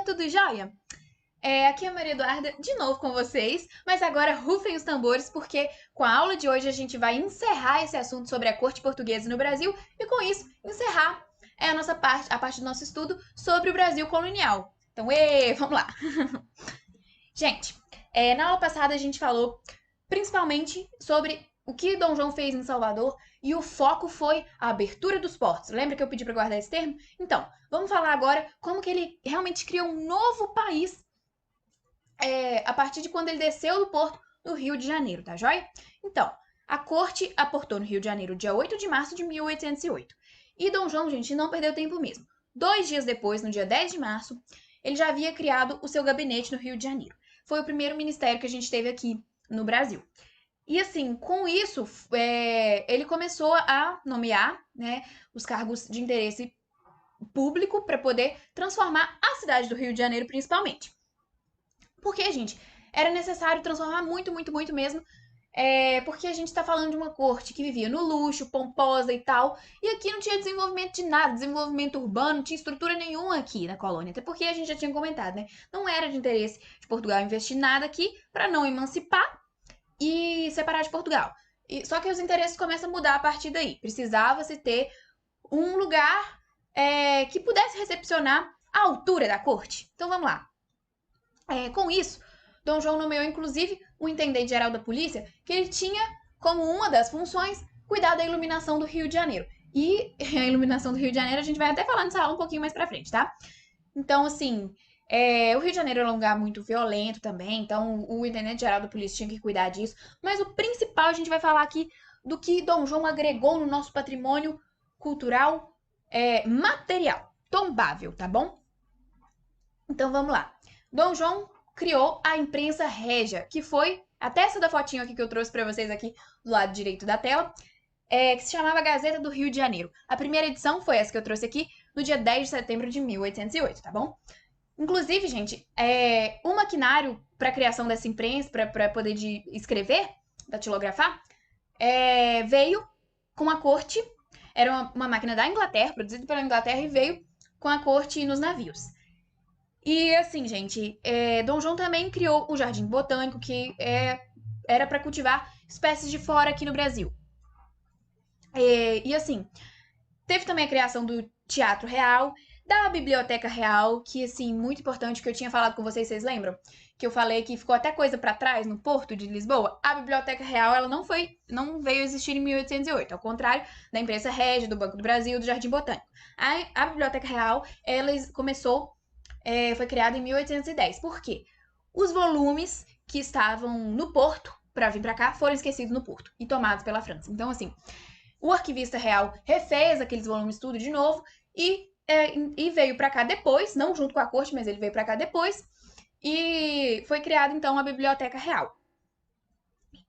tudo jóia? Aqui é a Maria Eduarda, de novo com vocês, mas agora rufem os tambores, porque com a aula de hoje a gente vai encerrar esse assunto sobre a corte portuguesa no Brasil e, com isso, encerrar a nossa parte, a parte do nosso estudo sobre o Brasil colonial. Então, vamos lá! Gente, na aula passada a gente falou principalmente sobre o que Dom João fez em Salvador e o foco foi a abertura dos portos. Lembra que eu pedi para guardar esse termo? Então, vamos falar agora como que ele realmente criou um novo país a partir de quando ele desceu do porto no Rio de Janeiro, tá joia? Então, a corte aportou no Rio de Janeiro dia 8 de março de 1808. E Dom João, gente, não perdeu tempo mesmo. 2 dias depois, no dia 10 de março, ele já havia criado o seu gabinete no Rio de Janeiro. Foi o primeiro ministério que a gente teve aqui no Brasil. E assim, com isso, ele começou a nomear, né, os cargos de interesse público para poder transformar a cidade do Rio de Janeiro, principalmente. Porque, gente, era necessário transformar muito, muito, muito mesmo. Porque a gente está falando de uma corte que vivia no luxo, pomposa e tal. E aqui não tinha desenvolvimento de nada, desenvolvimento urbano, não tinha estrutura nenhuma aqui na colônia. Até porque a gente já tinha comentado, né? Não era de interesse de Portugal investir nada aqui para não emancipar e separar de Portugal. Só que os interesses começam a mudar a partir daí. Precisava-se ter um lugar que pudesse recepcionar a altura da corte. Então vamos lá. Com isso, Dom João nomeou inclusive o intendente-geral da polícia, que ele tinha como uma das funções cuidar da iluminação do Rio de Janeiro. E a iluminação do Rio de Janeiro a gente vai até falar nessa aula um pouquinho mais pra frente, tá? Então, assim, o Rio de Janeiro é um lugar muito violento também, então o intendente-geral da polícia tinha que cuidar disso. Mas o principal a gente vai falar aqui do que Dom João agregou no nosso patrimônio cultural material, tombável, tá bom? Então vamos lá. Dom João criou a imprensa régia, que foi até essa da fotinho aqui que eu trouxe para vocês aqui do lado direito da tela, que se chamava Gazeta do Rio de Janeiro. A primeira edição foi essa que eu trouxe aqui, no dia 10 de setembro de 1808, tá bom? Inclusive, gente, o maquinário para a criação dessa imprensa, para poder escrever, datilografar, veio com a corte, era uma máquina da Inglaterra, produzida pela Inglaterra, e veio com a corte nos navios. E assim, gente, Dom João também criou o Jardim Botânico, que era para cultivar espécies de flora aqui no Brasil. E assim, teve também a criação do Teatro Real, da Biblioteca Real, que assim, muito importante, que eu tinha falado com vocês lembram? Que eu falei que ficou até coisa para trás no Porto de Lisboa. A Biblioteca Real, ela não veio existir em 1808, ao contrário da imprensa régia, do Banco do Brasil, do Jardim Botânico. A Biblioteca Real, ela começou foi criada em 1810. Por quê? Os volumes que estavam no porto para vir para cá foram esquecidos no porto e tomados pela França. Então, assim, o arquivista real refez aqueles volumes tudo de novo e veio para cá depois, não junto com a corte, mas ele veio para cá depois e foi criada então a Biblioteca Real.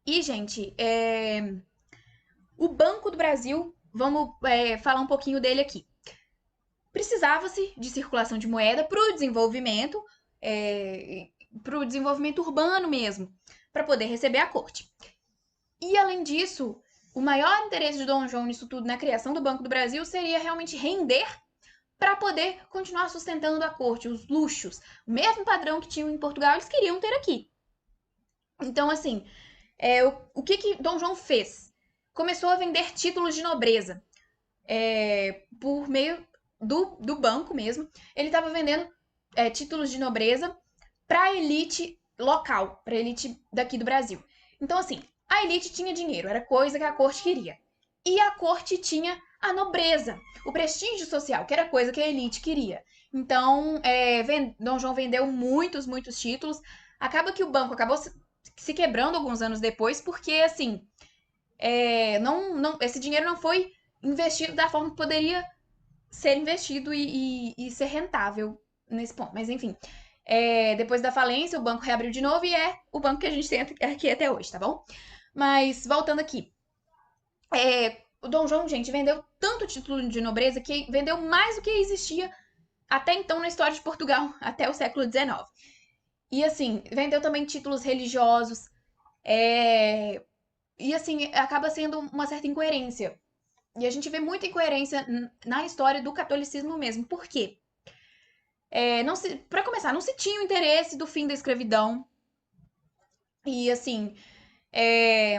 E, gente, o Banco do Brasil, vamos falar um pouquinho dele aqui. Precisava-se de circulação de moeda para o desenvolvimento urbano mesmo, para poder receber a corte. E, além disso, o maior interesse de Dom João nisso tudo, na criação do Banco do Brasil, seria realmente render para poder continuar sustentando a corte, os luxos. O mesmo padrão que tinham em Portugal, eles queriam ter aqui. Então, assim, o que Dom João fez? Começou a vender títulos de nobreza por meio do banco mesmo. Ele estava vendendo títulos de nobreza para a elite local, para a elite daqui do Brasil. Então, assim, a elite tinha dinheiro, era coisa que a corte queria. E a corte tinha a nobreza, o prestígio social, que era coisa que a elite queria. Então, Dom João vendeu muitos, muitos títulos. Acaba que o banco acabou se quebrando alguns anos depois, porque, assim, esse dinheiro não foi investido da forma que poderia ser investido e ser rentável nesse ponto. Mas, enfim, depois da falência, o banco reabriu de novo e é o banco que a gente tem aqui até hoje, tá bom? Mas, voltando aqui. O Dom João, gente, vendeu tanto título de nobreza que vendeu mais do que existia até então na história de Portugal, até o século XIX. E, assim, vendeu também títulos religiosos. E, assim, acaba sendo uma certa incoerência. E a gente vê muita incoerência na história do catolicismo mesmo. Por quê? Para começar, não se tinha o interesse do fim da escravidão. E assim, é,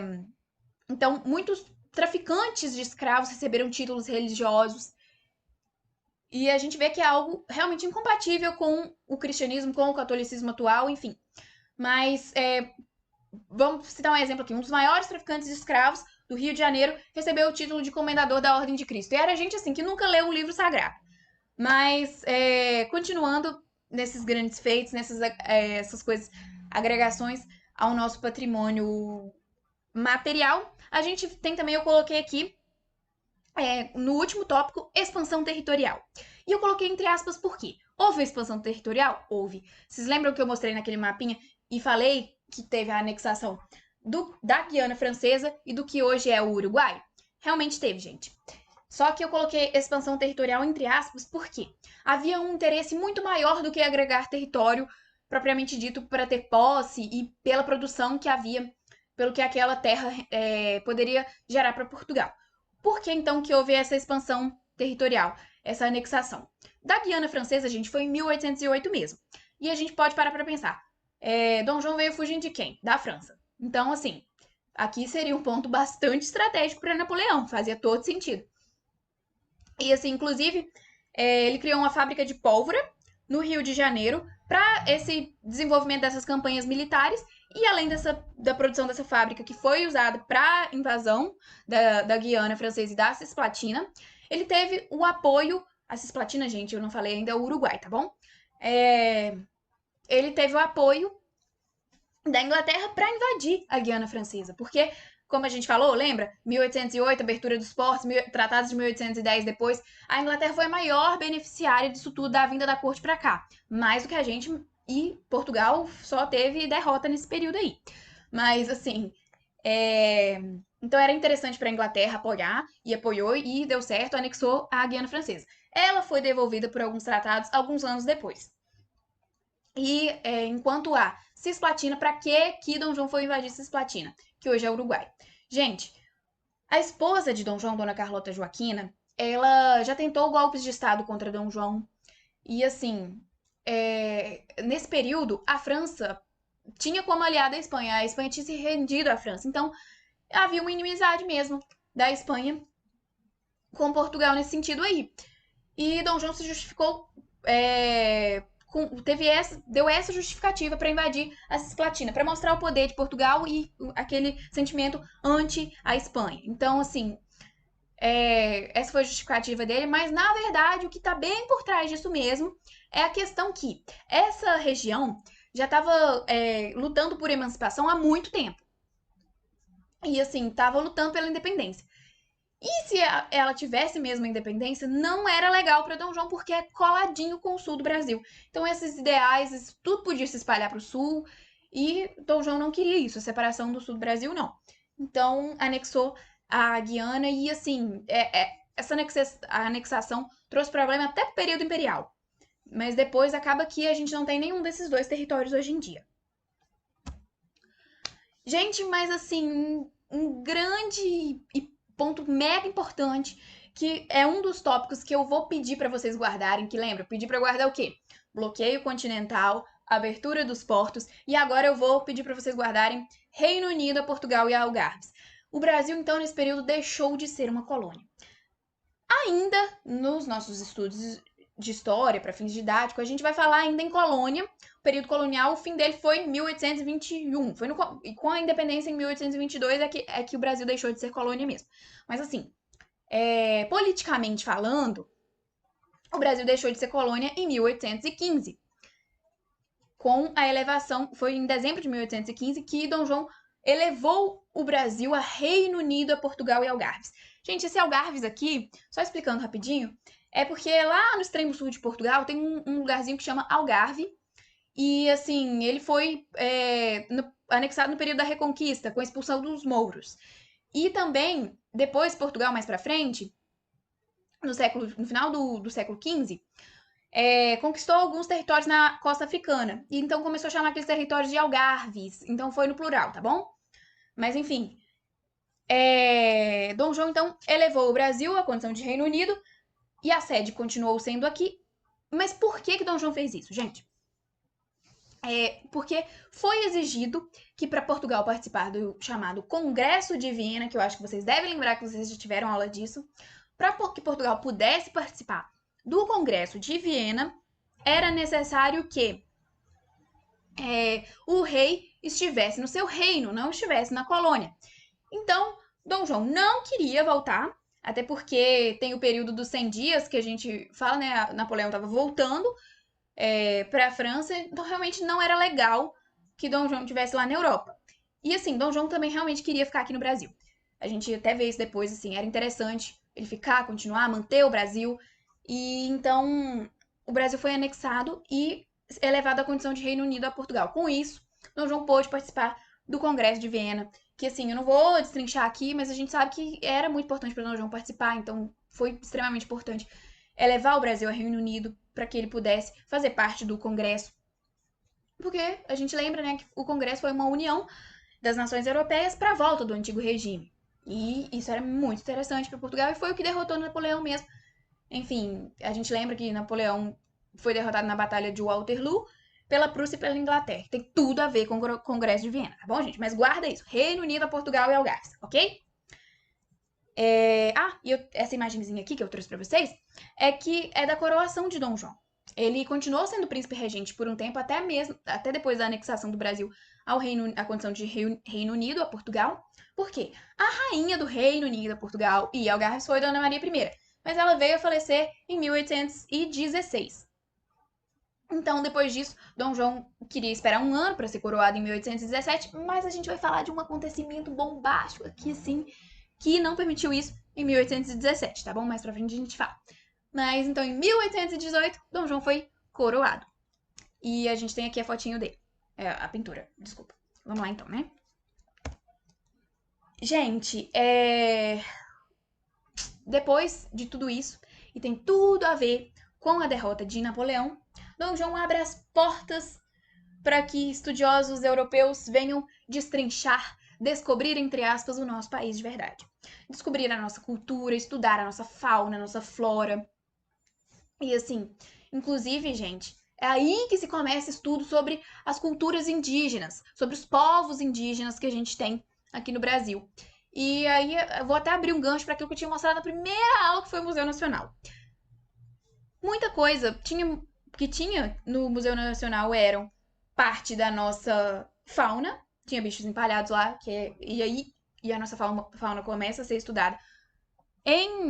então muitos traficantes de escravos receberam títulos religiosos. E a gente vê que é algo realmente incompatível com o cristianismo, com o catolicismo atual, enfim. Mas vamos citar um exemplo aqui. Um dos maiores traficantes de escravos do Rio de Janeiro recebeu o título de comendador da Ordem de Cristo. E era gente assim que nunca leu um livro sagrado. Mas, continuando nesses grandes feitos, essas coisas, agregações ao nosso patrimônio material, a gente tem também, eu coloquei aqui, no último tópico, expansão territorial. E eu coloquei entre aspas por quê? Houve expansão territorial? Houve. Vocês lembram que eu mostrei naquele mapinha e falei que teve a anexação da Guiana Francesa e do que hoje é o Uruguai? Realmente teve, gente. Só que eu coloquei expansão territorial entre aspas porque havia um interesse muito maior do que agregar território propriamente dito para ter posse e pela produção que havia, pelo que aquela terra poderia gerar para Portugal. Por que então que houve essa expansão territorial, essa anexação? Da Guiana Francesa, gente, foi em 1808 mesmo. E a gente pode parar para pensar. Dom João veio fugindo de quem? Da França. Então, assim, aqui seria um ponto bastante estratégico para Napoleão, fazia todo sentido. E assim, inclusive, ele criou uma fábrica de pólvora no Rio de Janeiro para esse desenvolvimento dessas campanhas militares. E além da produção dessa fábrica, que foi usada para invasão da Guiana Francesa e da Cisplatina, ele teve o apoio. A Cisplatina, gente, eu não falei ainda, é o Uruguai, tá bom? Ele teve o apoio da Inglaterra para invadir a Guiana Francesa, porque como a gente falou, lembra? 1808, abertura dos portos, tratados de 1810 depois, a Inglaterra foi a maior beneficiária disso tudo da vinda da corte para cá, mais do que a gente, e Portugal só teve derrota nesse período aí. Mas assim, então era interessante para a Inglaterra apoiar, e apoiou e deu certo, anexou a Guiana Francesa. Ela foi devolvida por alguns tratados alguns anos depois. E enquanto a Cisplatina, para que Dom João foi invadir Cisplatina? Que hoje é Uruguai. Gente, a esposa de Dom João, Dona Carlota Joaquina, ela já tentou golpes de Estado contra Dom João. E assim, nesse período, a França tinha como aliada a Espanha. A Espanha tinha se rendido à França. Então, havia uma inimizade mesmo da Espanha com Portugal nesse sentido aí. E Dom João se justificou deu essa justificativa para invadir a Cisplatina, para mostrar o poder de Portugal e aquele sentimento anti a Espanha. Então, assim, essa foi a justificativa dele, mas na verdade o que está bem por trás disso mesmo é a questão que essa região já estava lutando por emancipação há muito tempo. E assim, estava lutando pela independência. E se ela tivesse mesmo a independência, não era legal para Dom João, porque é coladinho com o sul do Brasil. Então, esses ideais, isso tudo podia se espalhar para o sul, e Dom João não queria isso, a separação do sul do Brasil, não. Então, anexou a Guiana, e assim, essa anexação trouxe problema até para o período imperial. Mas depois acaba que a gente não tem nenhum desses dois territórios hoje em dia. Gente, mas assim, um grande e ponto mega importante, que é um dos tópicos que eu vou pedir para vocês guardarem, que lembra? Pedir para guardar o quê? Bloqueio continental, abertura dos portos, e agora eu vou pedir para vocês guardarem Reino Unido, Portugal e Algarves. O Brasil, então, nesse período, deixou de ser uma colônia. Ainda nos nossos estudos de história, para fins didáticos, a gente vai falar ainda em colônia. O período colonial, o fim dele foi em 1821. E com a independência em 1822 é que o Brasil deixou de ser colônia mesmo. Mas assim, politicamente falando, o Brasil deixou de ser colônia em 1815. Com a elevação, foi em dezembro de 1815 que Dom João elevou o Brasil a Reino Unido, a Portugal e Algarves. Gente, esse Algarves aqui, só explicando rapidinho, é porque lá no extremo sul de Portugal tem um lugarzinho que chama Algarve. E, assim, ele foi anexado no período da Reconquista, com a expulsão dos mouros. E também, depois, Portugal, mais pra frente, no final do século XV, conquistou alguns territórios na costa africana. E então começou a chamar aqueles territórios de algarves. Então foi no plural, tá bom? Mas, enfim. Dom João, então, elevou o Brasil à condição de Reino Unido. E a sede continuou sendo aqui. Mas por que Dom João fez isso, gente? Porque foi exigido que para Portugal participar do chamado Congresso de Viena, que eu acho que vocês devem lembrar que vocês já tiveram aula disso, para que Portugal pudesse participar do Congresso de Viena, era necessário que o rei estivesse no seu reino, não estivesse na colônia. Então, Dom João não queria voltar, até porque tem o período dos 100 dias que a gente fala, né? Napoleão estava voltando para a França, então realmente não era legal que Dom João estivesse lá na Europa. E assim, Dom João também realmente queria ficar aqui no Brasil. A gente até vê isso depois, assim, era interessante ele ficar, continuar, manter o Brasil. E então o Brasil foi anexado e elevado à condição de Reino Unido a Portugal. Com isso, Dom João pôde participar do Congresso de Viena, que assim, eu não vou destrinchar aqui, mas a gente sabe que era muito importante para Dom João participar, então foi extremamente importante elevar o Brasil ao Reino Unido para que ele pudesse fazer parte do Congresso. Porque a gente lembra, né, que o Congresso foi uma união das nações europeias para a volta do antigo regime. E isso era muito interessante para Portugal e foi o que derrotou Napoleão mesmo. Enfim, a gente lembra que Napoleão foi derrotado na Batalha de Waterloo pela Prússia e pela Inglaterra. Tem tudo a ver com o Congresso de Viena, tá bom, gente? Mas guarda isso. Reino Unido, Portugal e Algarve, ok? E essa imagenzinha aqui que eu trouxe pra vocês é que é da coroação de Dom João. Ele continuou sendo príncipe regente por um tempo, até depois da anexação do Brasil à condição de Reino Unido, a Portugal. Por quê? A rainha do Reino Unido, a Portugal e Algarve foi Dona Maria I, mas ela veio a falecer em 1816. Então, depois disso, Dom João queria esperar um ano para ser coroado em 1817, mas a gente vai falar de um acontecimento bombástico aqui, sim, que não permitiu isso em 1817, tá bom? Mais pra frente a gente fala. Mas então em 1818, Dom João foi coroado. E a gente tem aqui a fotinho dele. A pintura, desculpa. Vamos lá então, né? Gente, depois de tudo isso, e tem tudo a ver com a derrota de Napoleão, Dom João abre as portas para que estudiosos europeus venham destrinchar, descobrir, entre aspas, o nosso país de verdade. Descobrir a nossa cultura, estudar a nossa fauna, a nossa flora. E assim, inclusive, gente, é aí que se começa estudo sobre as culturas indígenas, sobre os povos indígenas que a gente tem aqui no Brasil. E aí eu vou até abrir um gancho para aquilo que eu tinha mostrado na primeira aula, que foi o Museu Nacional. Muita coisa que tinha no Museu Nacional eram parte da nossa fauna, tinha bichos empalhados lá, e a nossa fauna começa a ser estudada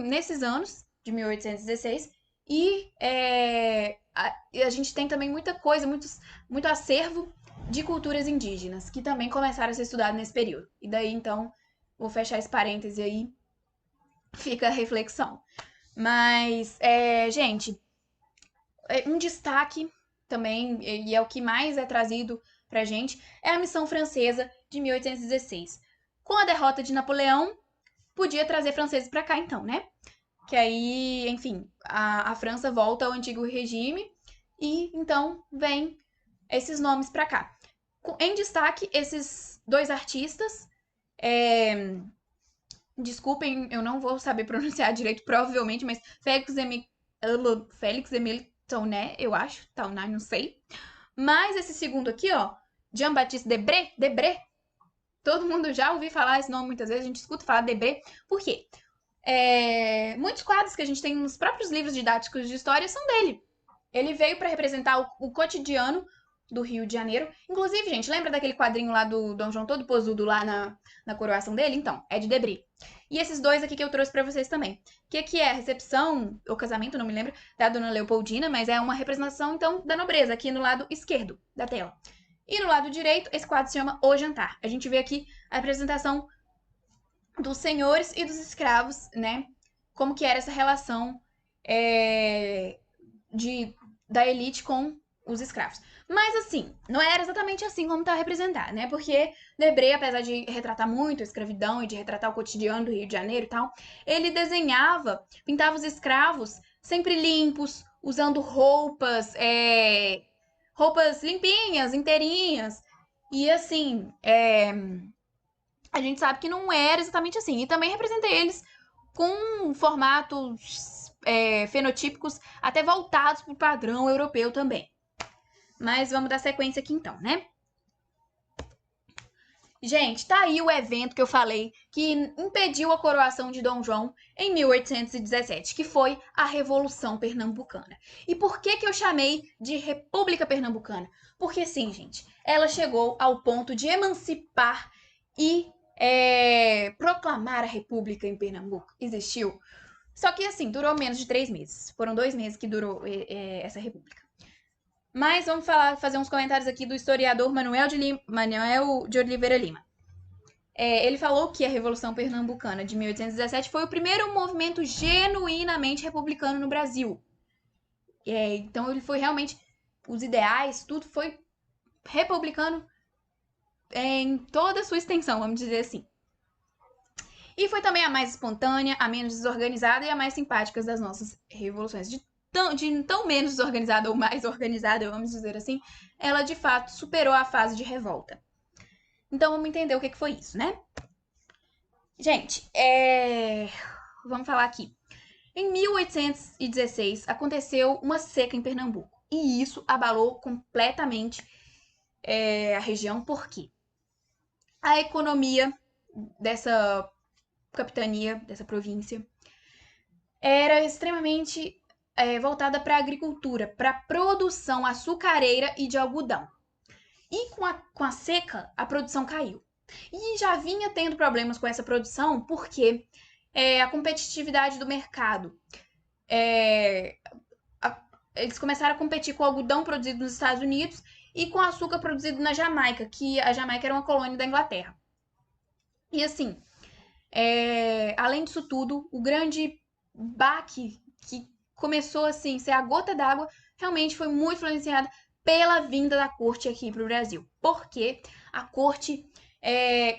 nesses anos de 1816. E a gente tem também muita coisa, muito acervo de culturas indígenas, que também começaram a ser estudadas nesse período. E daí, então, vou fechar esse parêntese aí, fica a reflexão. Mas, gente, um destaque também, e é o que mais é trazido pra gente, é a missão francesa de 1816. Com a derrota de Napoleão, podia trazer franceses pra cá então, né? Que aí, enfim, a França volta ao antigo regime e então vem esses nomes pra cá. Em destaque, esses dois artistas. Desculpem, eu não vou saber pronunciar direito, provavelmente, mas Félix Emile Taunet, eu acho. Taunet, não sei. Mas esse segundo aqui, ó, Jean-Baptiste Debré. Todo mundo já ouviu falar esse nome muitas vezes, a gente escuta falar Debré. Por quê? Muitos quadros que a gente tem nos próprios livros didáticos de história são dele. Ele veio para representar o cotidiano do Rio de Janeiro. Inclusive, gente, lembra daquele quadrinho lá do Dom João todo posudo lá na coroação dele? Então, é de Debré. E esses dois aqui que eu trouxe para vocês também. Que aqui é a recepção, ou casamento, não me lembro, da Dona Leopoldina, mas é uma representação, então, da nobreza, aqui no lado esquerdo da tela. E no lado direito, esse quadro se chama O Jantar. A gente vê aqui a representação dos senhores e dos escravos, né? Como que era essa relação da elite com os escravos. Mas assim, não era exatamente assim como tá representado, né? Porque Debré, apesar de retratar muito a escravidão e de retratar o cotidiano do Rio de Janeiro e tal, ele pintava os escravos sempre limpos, usando roupas limpinhas, inteirinhas. E assim, a gente sabe que não era exatamente assim. E também representei eles com formatos fenotípicos até voltados para o padrão europeu também. Mas vamos dar sequência aqui então, né? Gente, tá aí o evento que eu falei que impediu a coroação de Dom João em 1817, que foi a Revolução Pernambucana. E por que eu chamei de República Pernambucana? Porque sim, gente, ela chegou ao ponto de emancipar e proclamar a República em Pernambuco. Existiu. Só que assim, durou menos de 3 meses. Foram 2 meses que durou essa república. Mas vamos fazer uns comentários aqui do historiador Manuel de Oliveira Lima. Ele falou que a Revolução Pernambucana de 1817 foi o primeiro movimento genuinamente republicano no Brasil. Então ele foi realmente, os ideais, tudo foi republicano em toda a sua extensão, vamos dizer assim. E foi também a mais espontânea, a menos desorganizada e a mais simpática das nossas revoluções. De tão menos desorganizada ou mais organizada, vamos dizer assim, ela de fato superou a fase de revolta. Então vamos entender o que foi isso, né? Gente, vamos falar aqui. Em 1816 aconteceu uma seca em Pernambuco e isso abalou completamente a região, porque a economia dessa capitania, dessa província, era extremamente voltada para a agricultura, para a produção açucareira e de algodão. E com a seca, a produção caiu. E já vinha tendo problemas com essa produção porque a competitividade do mercado. Eles começaram a competir com o algodão produzido nos Estados Unidos e com açúcar produzido na Jamaica, que a Jamaica era uma colônia da Inglaterra. E assim, além disso tudo, o grande baque que começou assim, ser a gota d'água, realmente foi muito influenciada pela vinda da corte aqui para o Brasil. Porque a corte,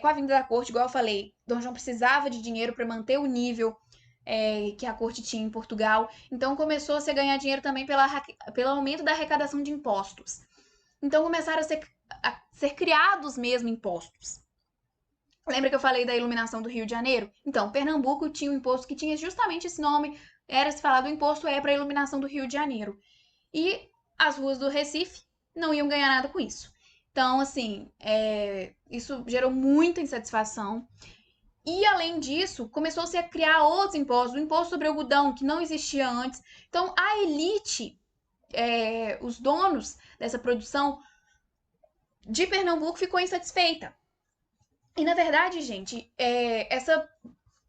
com a vinda da corte, igual eu falei, Dom João precisava de dinheiro para manter o nível que a corte tinha em Portugal. Então começou a se ganhar dinheiro também pelo aumento da arrecadação de impostos. Então começaram a ser criados mesmo impostos. Lembra que eu falei da iluminação do Rio de Janeiro? Então, Pernambuco tinha um imposto que tinha justamente esse nome. Era se falar do imposto para a iluminação do Rio de Janeiro. E as ruas do Recife não iam ganhar nada com isso. Então, assim, isso gerou muita insatisfação. E, além disso, começou-se a criar outros impostos. O imposto sobre algodão, que não existia antes. Então, a elite, os donos dessa produção de Pernambuco ficou insatisfeita. E, na verdade, gente, essa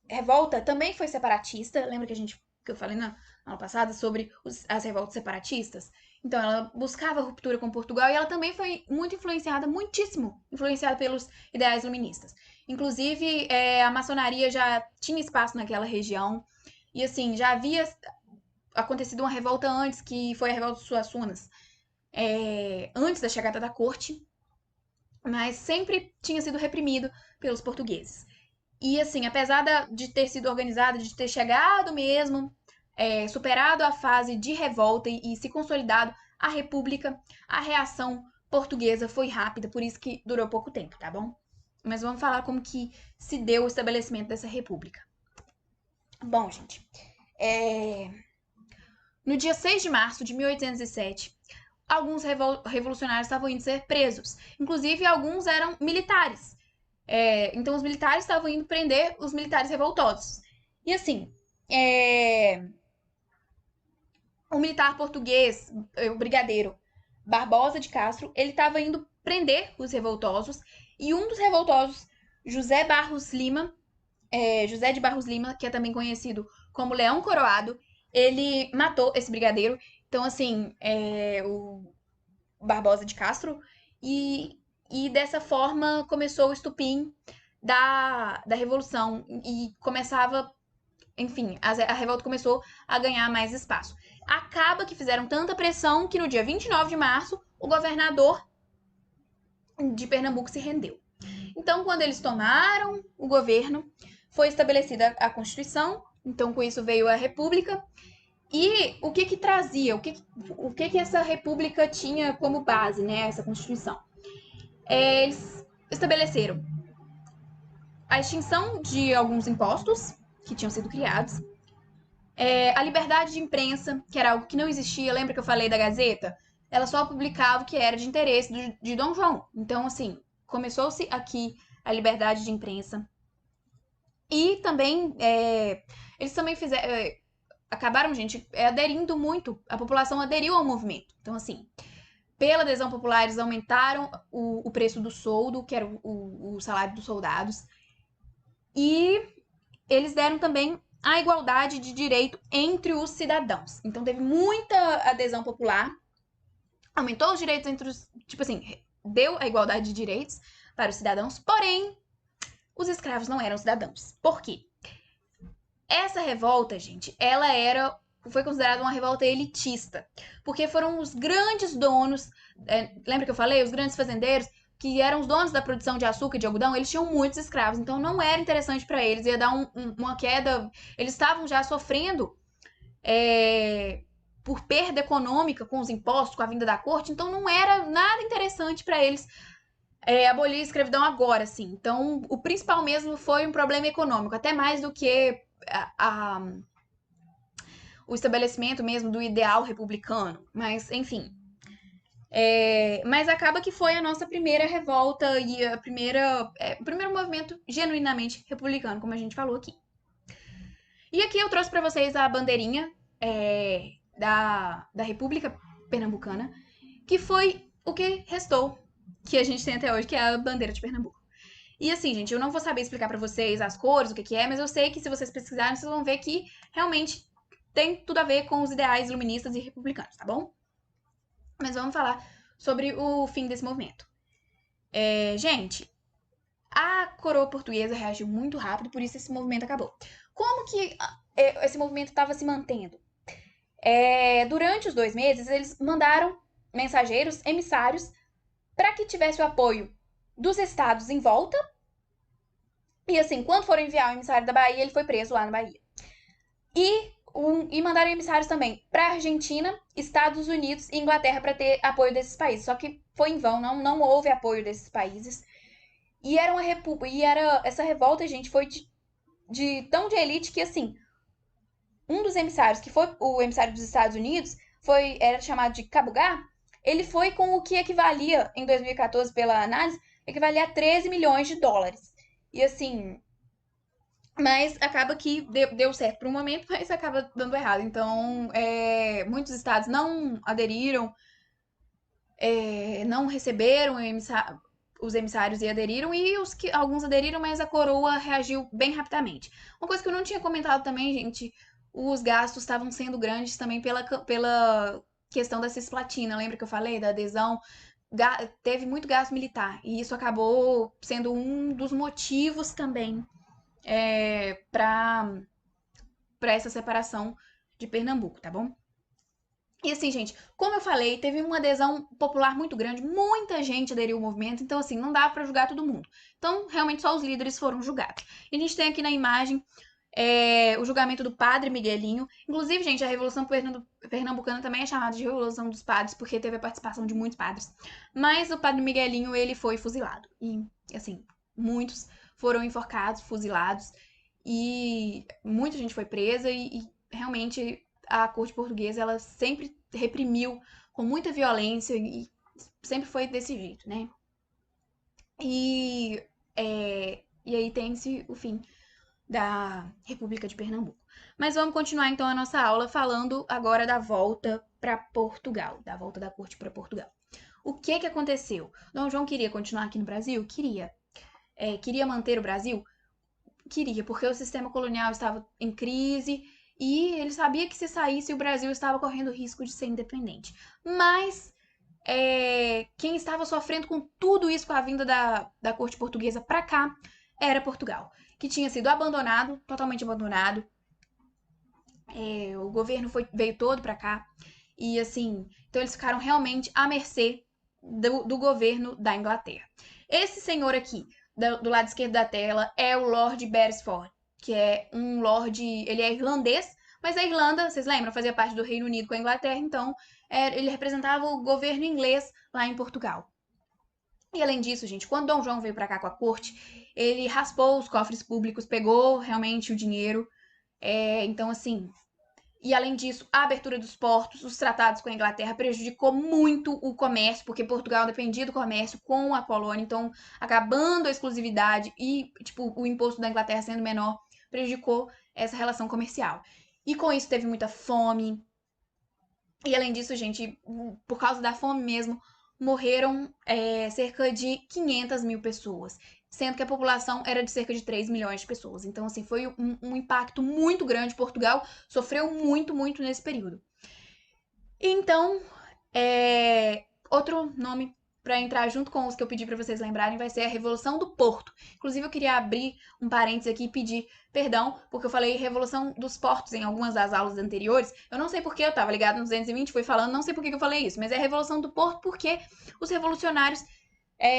revolta também foi separatista. Lembra que eu falei na aula passada sobre as revoltas separatistas? Então, ela buscava ruptura com Portugal e ela também foi muito influenciada, muitíssimo influenciada pelos ideais luministas. Inclusive, a maçonaria já tinha espaço naquela região. E, assim, já havia acontecido uma revolta antes, que foi a revolta dos Suassunas, antes da chegada da corte, mas sempre tinha sido reprimido pelos portugueses. E assim, apesar de ter sido organizada, de ter chegado mesmo, superado a fase de revolta e se consolidado a república, a reação portuguesa foi rápida, por isso que durou pouco tempo, tá bom? Mas vamos falar como que se deu o estabelecimento dessa república. Bom, gente, no dia 6 de março de 1807, alguns revolucionários estavam indo ser presos. Inclusive, alguns eram militares. Então, os militares estavam indo prender os militares revoltosos. E assim, o militar português, o brigadeiro Barbosa de Castro, ele estava indo prender os revoltosos. E um dos revoltosos, José de Barros Lima, que é também conhecido como Leão Coroado, ele matou esse brigadeiro. Então, assim, o Barbosa de Castro. E dessa forma começou o estupim da Revolução. E começava, enfim, a revolta começou a ganhar mais espaço. Acaba que fizeram tanta pressão que no dia 29 de março, o governador de Pernambuco se rendeu. Então, quando eles tomaram o governo, foi estabelecida a Constituição. Então, com isso veio a República. E o que trazia, o que essa república tinha como base, né, essa Constituição? Eles estabeleceram a extinção de alguns impostos que tinham sido criados, A liberdade de imprensa, que era algo que não existia, lembra que eu falei da Gazeta? Ela só publicava o que era de interesse de Dom João. Então, assim, começou-se aqui a liberdade de imprensa. E também, eles também fizeram, acabaram, gente, aderindo muito, a população aderiu ao movimento. Então, assim, pela adesão popular, eles aumentaram o preço do soldo, que era o salário dos soldados, e eles deram também a igualdade de direito entre os cidadãos. Então, teve muita adesão popular, aumentou os direitos entre os. Tipo assim, deu a igualdade de direitos para os cidadãos, porém, os escravos não eram cidadãos. Por quê? Essa revolta, gente, foi considerada uma revolta elitista, porque foram os grandes donos, lembra que eu falei, os grandes fazendeiros, que eram os donos da produção de açúcar e de algodão, eles tinham muitos escravos, então não era interessante para eles, ia dar uma queda, eles estavam já sofrendo por perda econômica com os impostos, com a vinda da corte, então não era nada interessante para eles abolir a escravidão agora, assim. Então, o principal mesmo foi um problema econômico, até mais do que o estabelecimento mesmo do ideal republicano. Mas, enfim. Mas acaba que foi a nossa primeira revolta e o primeiro movimento genuinamente republicano, como a gente falou aqui. E aqui eu trouxe para vocês a bandeirinha da República Pernambucana, que foi o que restou, que a gente tem até hoje, que é a bandeira de Pernambuco. E assim, gente, eu não vou saber explicar para vocês as cores, o que é, mas eu sei que se vocês pesquisarem, vocês vão ver que realmente tem tudo a ver com os ideais iluministas e republicanos, tá bom? Mas vamos falar sobre o fim desse movimento. Gente, a coroa portuguesa reagiu muito rápido, por isso esse movimento acabou. Como que esse movimento estava se mantendo? Durante os 2 meses, eles mandaram mensageiros, emissários, para que tivesse o apoio dos estados em volta. E assim, quando foram enviar o emissário da Bahia, ele foi preso lá na Bahia. E mandaram emissários também para Argentina, Estados Unidos e Inglaterra para ter apoio desses países. Só que foi em vão, não houve apoio desses países. E era uma república. E essa revolta, gente, foi tão de elite que, assim, um dos emissários, que foi o emissário dos Estados Unidos, era chamado de Cabugá, ele foi com o que equivalia, em 2014, pela análise, equivalia a 13 milhões de dólares. E assim, mas acaba que deu certo por um momento, mas acaba dando errado. Então, muitos estados não aderiram, não receberam os emissários e aderiram, e alguns aderiram, mas a coroa reagiu bem rapidamente. Uma coisa que eu não tinha comentado também, gente, os gastos estavam sendo grandes também pela questão da cisplatina. Lembra que eu falei da adesão? Teve muito gasto militar, e isso acabou sendo um dos motivos também para essa separação de Pernambuco, tá bom? E assim, gente, como eu falei, teve uma adesão popular muito grande, muita gente aderiu ao movimento, então assim, não dava para julgar todo mundo. Então, realmente, só os líderes foram julgados. E a gente tem aqui na imagem o julgamento do padre Miguelinho. Inclusive, gente, a Revolução Pernambucana também é chamada de Revolução dos Padres, porque teve a participação de muitos padres. Mas o padre Miguelinho, ele foi fuzilado. E, assim, muitos foram enforcados, fuzilados, e muita gente foi presa, e realmente a corte portuguesa, ela sempre reprimiu com muita violência e sempre foi desse jeito, né? E, e aí tem-se o fim da República de Pernambuco. Mas vamos continuar então a nossa aula falando agora da volta para Portugal, da volta da corte para Portugal. O que que aconteceu? Dom João queria continuar aqui no Brasil? Queria. Queria manter o Brasil? Queria, porque o sistema colonial estava em crise e ele sabia que se saísse o Brasil estava correndo risco de ser independente. Mas quem estava sofrendo com tudo isso, com a vinda da corte portuguesa para cá, era Portugal, que tinha sido abandonado, totalmente abandonado. O governo veio todo para cá e assim, então eles ficaram realmente à mercê do governo da Inglaterra. Esse senhor aqui, do lado esquerdo da tela, é o Lord Beresford, que é um lord, ele é irlandês, mas a Irlanda, vocês lembram, fazia parte do Reino Unido com a Inglaterra, então ele representava o governo inglês lá em Portugal. E além disso, gente, quando Dom João veio para cá com a corte, ele raspou os cofres públicos, pegou realmente o dinheiro. Então, assim, E, além disso, a abertura dos portos, os tratados com a Inglaterra prejudicou muito o comércio, porque Portugal dependia do comércio com a colônia, então, acabando a exclusividade e, tipo, o imposto da Inglaterra sendo menor, prejudicou essa relação comercial. E com isso teve muita fome. E, além disso, gente, por causa da fome mesmo, morreram cerca de 500 mil pessoas, sendo que a população era de cerca de 3 milhões de pessoas. Então, assim, foi um impacto muito grande. Portugal sofreu muito, muito nesse período. Então, outro nome para entrar junto com os que eu pedi para vocês lembrarem vai ser a Revolução do Porto. Inclusive, eu queria abrir um parênteses aqui e pedir perdão, porque eu falei Revolução dos Portos em algumas das aulas anteriores. Eu não sei porque eu tava ligado no 220, fui falando, não sei por que eu falei isso, mas é a Revolução do Porto porque os revolucionários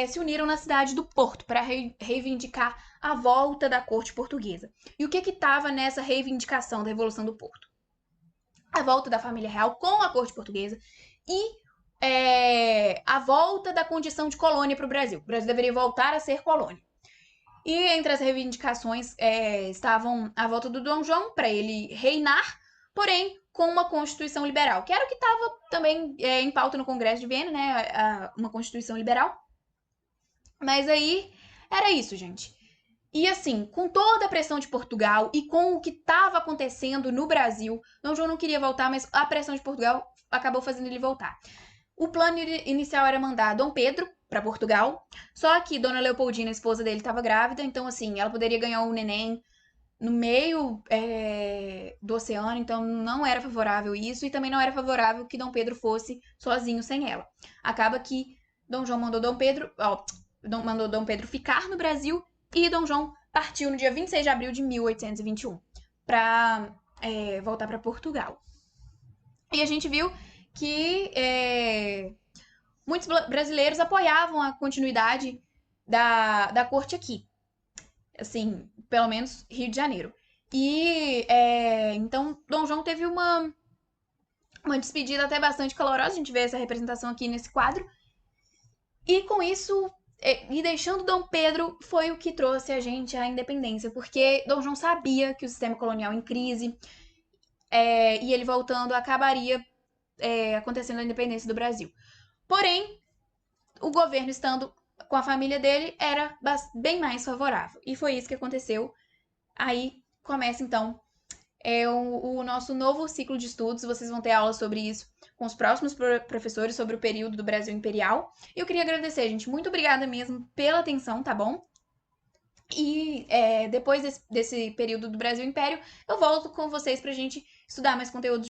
se uniram na cidade do Porto para reivindicar a volta da corte portuguesa. E o que estava nessa reivindicação da Revolução do Porto? A volta da família real com a corte portuguesa e a volta da condição de colônia para o Brasil. O Brasil deveria voltar a ser colônia. E entre as reivindicações estavam a volta do Dom João para ele reinar, porém com uma constituição liberal, que era o que estava também em pauta no Congresso de Viena, né? Uma constituição liberal. Mas aí era isso, gente. E assim, com toda a pressão de Portugal e com o que estava acontecendo no Brasil, Dom João não queria voltar, mas a pressão de Portugal acabou fazendo ele voltar. O plano inicial era mandar Dom Pedro para Portugal, só que Dona Leopoldina, a esposa dele, estava grávida, então assim, ela poderia ganhar um neném no meio do oceano, então não era favorável isso, e também não era favorável que Dom Pedro fosse sozinho sem ela. Acaba que Dom João mandou Dom Pedro ficar no Brasil e Dom João partiu no dia 26 de abril de 1821 para voltar para Portugal. E a gente viu que muitos brasileiros apoiavam a continuidade da corte aqui. Assim, pelo menos Rio de Janeiro. E então Dom João teve uma despedida até bastante calorosa. A gente vê essa representação aqui nesse quadro. E com isso, e deixando Dom Pedro, foi o que trouxe a gente à independência, porque Dom João sabia que o sistema colonial em crise, e ele voltando, acabaria acontecendo a independência do Brasil. Porém, o governo estando com a família dele era bem mais favorável. E foi isso que aconteceu. Aí começa, então, o nosso novo ciclo de estudos. Vocês vão ter aula sobre isso com os próximos professores, sobre o período do Brasil Imperial. E eu queria agradecer, gente. Muito obrigada mesmo pela atenção, tá bom? E depois desse período do Brasil Império, eu volto com vocês pra gente estudar mais conteúdos